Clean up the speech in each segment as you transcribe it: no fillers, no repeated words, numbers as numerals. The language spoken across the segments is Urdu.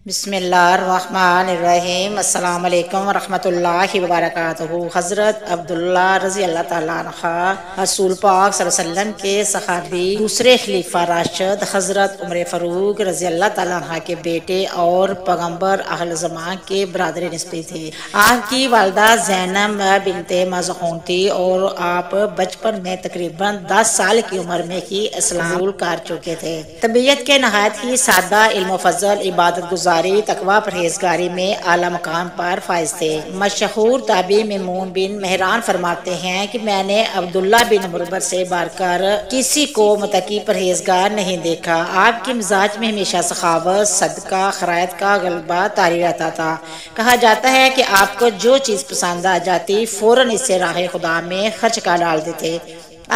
بسم اللہ الرحمن الرحیم۔ السلام علیکم ورحمۃ اللہ وبرکاتہ۔ حضرت عبداللہ رضی اللہ تعالیٰ عنہ رسول پاک صلی اللہ علیہ وسلم کے صحابی، دوسرے خلیفہ راشد حضرت عمر فاروق رضی اللہ تعالیٰ عنہ کے بیٹے اور پیغمبر اہل زمان کے برادر نسبی تھے۔ آپ کی والدہ زینب بنت مظعون تھی اور آپ بچپن میں تقریباً 10 سال کی عمر میں ہی اسلام قبول کر چکے تھے۔ طبیعت کے نہایت ہی سادہ، علم و فضل، عبادت گزاری، تقویٰ پرہیزگاری میں اعلیٰ مقام پر فائز تھے۔ مشہور تابعی میمون بن مہران فرماتے ہیں کہ میں نے عبداللہ بن مربر سے بڑھ کر کسی کو متقی پرہیزگار نہیں دیکھا۔ آپ کے مزاج میں ہمیشہ سخاوت، صدقہ، خیرات کا غلبہ طاری رہتا تھا۔ کہا جاتا ہے کہ آپ کو جو چیز پسند آ جاتی فوراً اسے راہ خدا میں خرچ کر ڈالتے تھے۔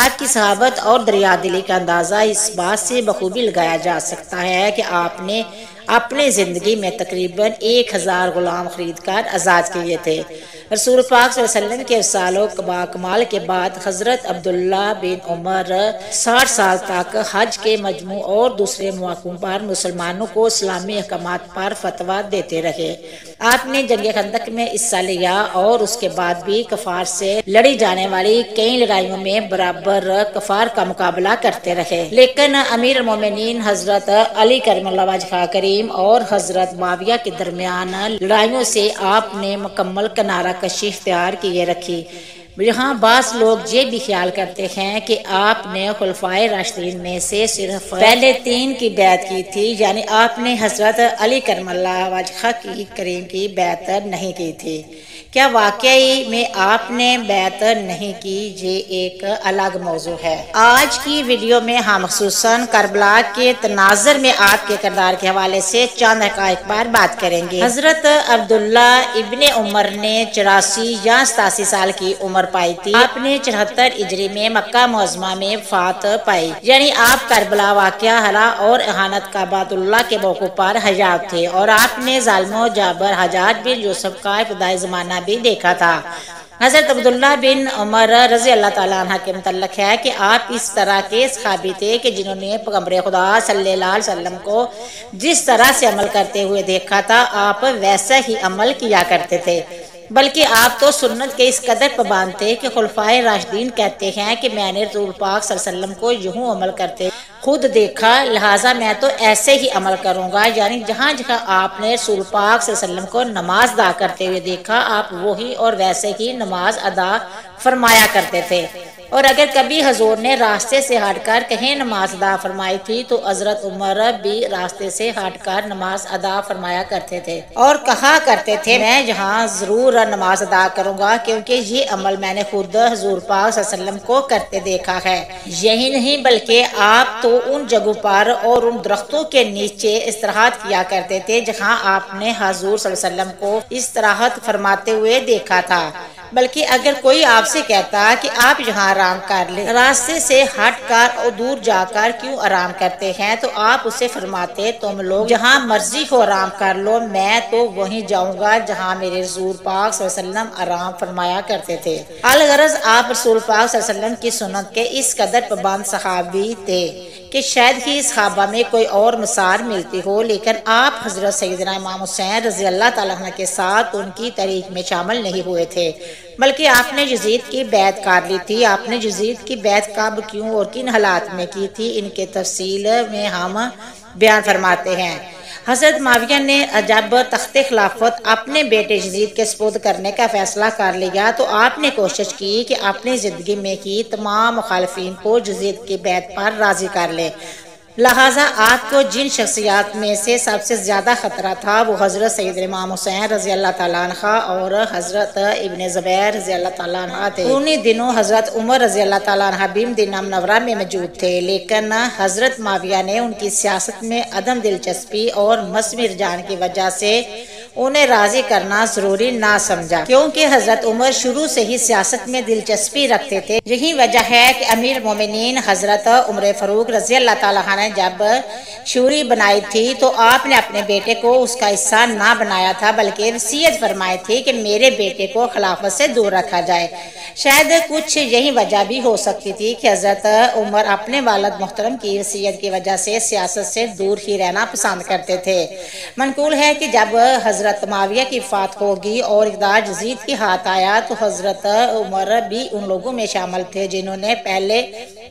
آپ کی صحابت اور دریا دلی کا اندازہ اس بات سے بخوبی لگایا جا سکتا ہے کہ آپ نے اپنی زندگی میں تقریباً 1000 غلام خرید کر آزاد کیے تھے۔ رسول پاک صلی اللہ علیہ وسلم کے ارسال و کمال کے بعد حضرت عبداللہ بن عمر 60 سال تک حج کے مجموع اور دوسرے مواقعوں پر مسلمانوں کو اسلامی احکامات پر فتویٰ دیتے رہے۔ آپ نے جنگ خندق میں حصہ لیا اور اس کے بعد بھی کفار سے لڑی جانے والی کئی لڑائیوں میں برابر کفار کا مقابلہ کرتے رہے، لیکن امیر المومنین حضرت علی کرم اللہ وجہہ کریم اور حضرت معاویہ کے درمیان لڑائیوں سے آپ نے مکمل کنارہ کشی اختیار کیے رکھی۔ یہاں بعض لوگ یہ بھی خیال کرتے ہیں کہ آپ نے خلفائے راشدین میں سے صرف پہلے 3 کی بیعت کی تھی، یعنی آپ نے حضرت علی کرم اللہ وجہہ کریم کی بیعت نہیں کی تھی۔ کیا واقعی میں آپ نے بیعت نہیں کی؟ یہ ایک الگ موضوع ہے۔ آج کی ویڈیو میں ہم خصوصاً کربلا کے تناظر میں آپ کے کردار کے حوالے سے چند حقائق پر بات کریں گے۔ حضرت عبداللہ ابن عمر نے 84 یا 87 سال کی عمر پائی تھی۔ آپ نے 74 ہجری میں مکہ معظمہ میں وفات پائی، یعنی آپ کربلا واقعہ ہرا اور اہانت کا بیت اللہ کے موقع پر حیات تھے، اور آپ نے ظالموں جابر حجاج بن یوسف کا ابتدائی زمانہ بھی دیکھا تھا۔ حضرت عبداللہ بن عمر رضی اللہ تعالیٰ عنہ کے متعلق ہے کہ آپ اس طرح کے صحابی تھے کہ جنہوں نے پیغمبر خدا صلی اللہ علیہ وسلم کو جس طرح سے عمل کرتے ہوئے دیکھا تھا آپ ویسا ہی عمل کیا کرتے تھے، بلکہ آپ تو سنت کے اس قدر پابند تھے کہ خلفائے راشدین کہتے ہیں کہ میں نے رسول پاک صلی اللہ علیہ وسلم کو یوں عمل کرتے خود دیکھا، لہٰذا میں تو ایسے ہی عمل کروں گا۔ یعنی جہاں جہاں آپ نے رسول پاک صلی اللہ علیہ وسلم کو نماز ادا کرتے ہوئے دیکھا آپ وہی اور ویسے ہی نماز ادا فرمایا کرتے تھے، اور اگر کبھی حضور نے راستے سے ہٹ کر کہیں نماز ادا فرمائی تھی تو حضرت عمر بھی راستے سے ہٹ کر نماز ادا فرمایا کرتے تھے اور کہا کرتے تھے میں یہاں ضرور نماز ادا کروں گا، کیونکہ یہ عمل میں نے خود حضور پاک صلی اللہ علیہ وسلم کو کرتے دیکھا ہے۔ یہی نہیں بلکہ آپ تو ان جگہوں پر اور ان درختوں کے نیچے استراحت کیا کرتے تھے جہاں آپ نے حضور صلی اللہ علیہ وسلم کو استراحت فرماتے ہوئے دیکھا تھا۔ بلکہ اگر کوئی آپ سے کہتا کہ آپ یہاں آرام کر لیں، راستے سے ہٹ کر اور دور جا کر کیوں آرام کرتے ہیں، تو آپ اسے فرماتے تم لوگ جہاں مرضی ہو آرام کر لو، میں تو وہیں جاؤں گا جہاں میرے رسول پاک صلی اللہ علیہ وسلم آرام فرمایا کرتے تھے۔ الغرض آپ رسول پاک صلی اللہ علیہ وسلم کی سنت کے اس قدر پابند صحابی تھے کہ شاید ہی صحابہ میں کوئی اور مثال ملتی ہو، لیکن آپ حضرت سیدنا امام حسین رضی اللہ تعالیٰ عنہ کے ساتھ ان کی تحریک میں شامل نہیں ہوئے تھے، بلکہ آپ نے یزید کی بیعت کر لی تھی۔ آپ نے یزید کی بیعت کب، کیوں اور کن حالات میں کی تھی، ان کے تفصیل میں ہم بیان فرماتے ہیں۔ حضرت معاویہ نے جب تخت خلافت اپنے بیٹے یزید کے سپرد کرنے کا فیصلہ کر لیا تو آپ نے کوشش کی کہ اپنی زندگی میں کی تمام مخالفین کو یزید کی بیعت پر راضی کر لے، لہٰذا آپ کو جن شخصیات میں سے سب سے زیادہ خطرہ تھا وہ حضرت سیدنا امام حسین رضی اللہ تعالیٰ عنہ اور حضرت ابن زبیر رضی اللہ تعالیٰ عنہ تھے۔ انہی دنوں حضرت عمر رضی اللہ تعالیٰ عنہ بھی مدینہ منورہ میں موجود تھے، لیکن حضرت معاویہ نے ان کی سیاست میں عدم دلچسپی اور مذہبی رجحان کی وجہ سے انہیں راضی کرنا ضروری نہ سمجھا، کیونکہ حضرت عمر شروع سے ہی سیاست میں دلچسپی رکھتے تھے۔ یہی وجہ ہے کہ امیر المومنین حضرت عمر فاروق رضی اللہ تعالیٰ عنہ نے جب شوری بنائی تھی تو آپ نے اپنے بیٹے کو اس کا حصہ نہ بنایا تھا، بلکہ وصیت فرمائی تھی کہ میرے بیٹے کو خلافت سے دور رکھا جائے۔ شاید کچھ یہی وجہ بھی ہو سکتی تھی کہ حضرت عمر اپنے والد محترم کی وصیت کی وجہ سے سیاست سے دور ہی رہنا پسند کرتے تھے۔ منقول ہے کہ جب حضرت معاویہ کی وفات ہوگی اور اقتدار یزید کے ہاتھ آیا تو حضرت عمر بھی ان لوگوں میں شامل تھے جنہوں نے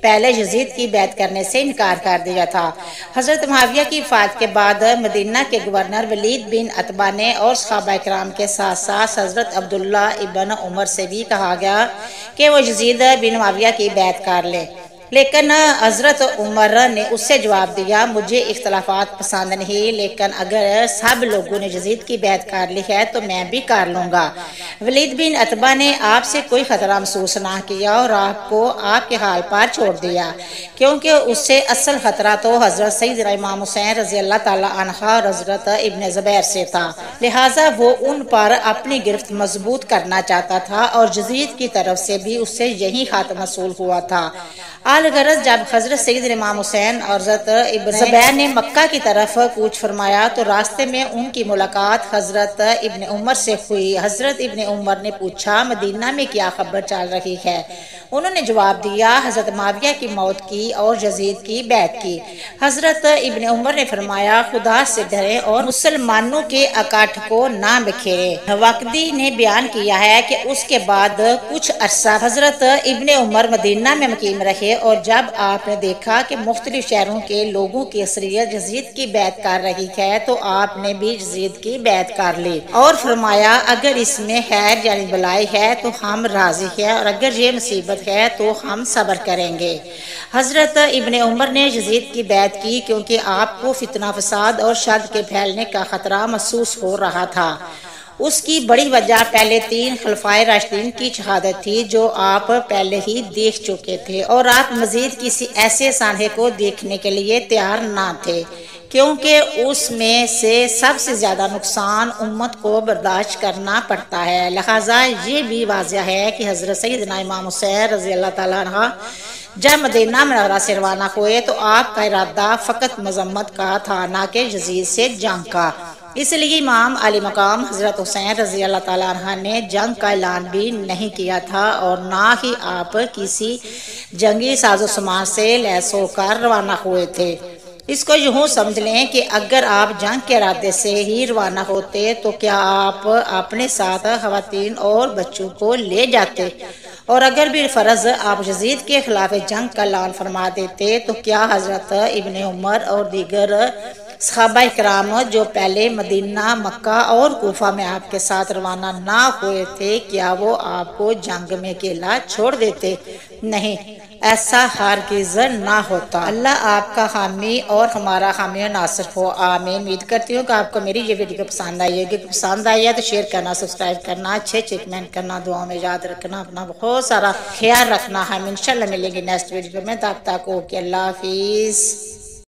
پہلے یزید کی بیعت کرنے سے انکار کر دیا تھا۔ حضرت معاویہ کی وفات کے بعد مدینہ کے گورنر ولید بن عتبہ نے اور صحابہ کرام کے ساتھ ساتھ حضرت عبداللہ ابن عمر سے بھی کہا گیا کہ وہ یزید بن معاویہ کی بیعت کر لے، لیکن حضرت عمر نے اس سے جواب دیا، مجھے اختلافات پسند نہیں، لیکن اگر سب لوگوں نے یزید کی بیعت کر لی ہے تو میں بھی کر لوں گا۔ ولید بن عتبہ نے آپ سے کوئی خطرہ محسوس نہ کیا اور آپ کو آپ کے حال پر چھوڑ دیا، کیونکہ اس سے اصل خطرہ تو حضرت سیدنا امام حسین رضی اللہ تعالیٰ عنہ اور حضرت ابن زبیر سے تھا، لہٰذا وہ ان پر اپنی گرفت مضبوط کرنا چاہتا تھا اور یزید کی طرف سے بھی اس سے یہی خط موصول ہوا تھا۔ الغرض جب حضرت سیدنا امام حسین اور حضرت ابن زبیر نے مکہ کی طرف کوچ فرمایا تو راستے میں ان کی ملاقات حضرت ابن عمر سے ہوئی۔ حضرت ابن عمر نے پوچھا، مدینہ میں کیا خبر چل رہی ہے؟ انہوں نے جواب دیا، حضرت معاویہ کی موت کی اور یزید کی بیعت کی۔ حضرت ابن عمر نے فرمایا، خدا سے ڈریں اور مسلمانوں کے اکٹھ کو نہ بکھیریں۔ واقدی نے بیان کیا ہے کہ اس کے بعد کچھ عرصہ حضرت ابن عمر مدینہ میں مقیم رہے اور جب آپ نے دیکھا کہ مختلف شہروں کے لوگوں کی اکثریت یزید کی بیعت کر رہی ہے تو آپ نے بھی یزید کی بیعت کر لی اور فرمایا، اگر اس میں خیر یعنی بلائی ہے تو ہم راضی ہیں اور اگر یہ مصیبت ہے تو ہم صبر کریں گے۔ حضرت ابن عمر نے یزید کی بیعت کی کیونکہ آپ کو فتنہ فساد اور شر کے پھیلنے کا خطرہ محسوس ہو رہا تھا۔ اس کی بڑی وجہ پہلے 3 خلفائے راشدین کی شہادت تھی جو آپ پہلے ہی دیکھ چکے تھے اور آپ مزید کسی ایسے سانحے کو دیکھنے کے لیے تیار نہ تھے، کیونکہ اس میں سے سب سے زیادہ نقصان امت کو برداشت کرنا پڑتا ہے۔ لہٰذا یہ بھی واضح ہے کہ حضرت سیدنا امام حسین رضی اللہ تعالیٰ عنہ جب مدینہ منورہ سے روانہ ہوئے تو آپ کا ارادہ فقط مذمت کا تھا، نہ کہ یزید سے جنگ کا۔ اس لیے امام علی مقام حضرت حسین رضی اللہ تعالیٰ عنہ نے جنگ کا اعلان بھی نہیں کیا تھا اور نہ ہی آپ کسی جنگی ساز و سامان سے لیس ہو کر روانہ ہوئے تھے۔ اس کو یوں سمجھ لیں کہ اگر آپ جنگ کے ارادے سے ہی روانہ ہوتے تو کیا آپ اپنے ساتھ خواتین اور بچوں کو لے جاتے، اور اگر بھی فرض آپ یزید کے خلاف جنگ کا اعلان فرما دیتے تو کیا حضرت ابن عمر اور دیگر صحابہ کرام جو پہلے مدینہ، مکہ اور کوفہ میں آپ کے ساتھ روانہ نہ ہوئے تھے، کیا وہ آپ کو جنگ میں اکیلا چھوڑ دیتے؟ نہیں، ایسا ہرگز نہ ہوتا۔ اللہ آپ کا حامی اور ہمارا حامی و ناصر ہو، آمین۔ امید کرتی ہوں کہ آپ کو میری یہ ویڈیو پسند آئی ہے۔ پسند آئی ہے تو شیئر کرنا، سبسکرائب کرنا، اچھے کمنٹ کرنا، دعاؤں میں یاد رکھنا، اپنا بہت سارا خیال رکھنا۔ ہم انشاءاللہ ملیں گے نیکسٹ ویڈیو میں، تب تک اوکے، اللہ حافظ۔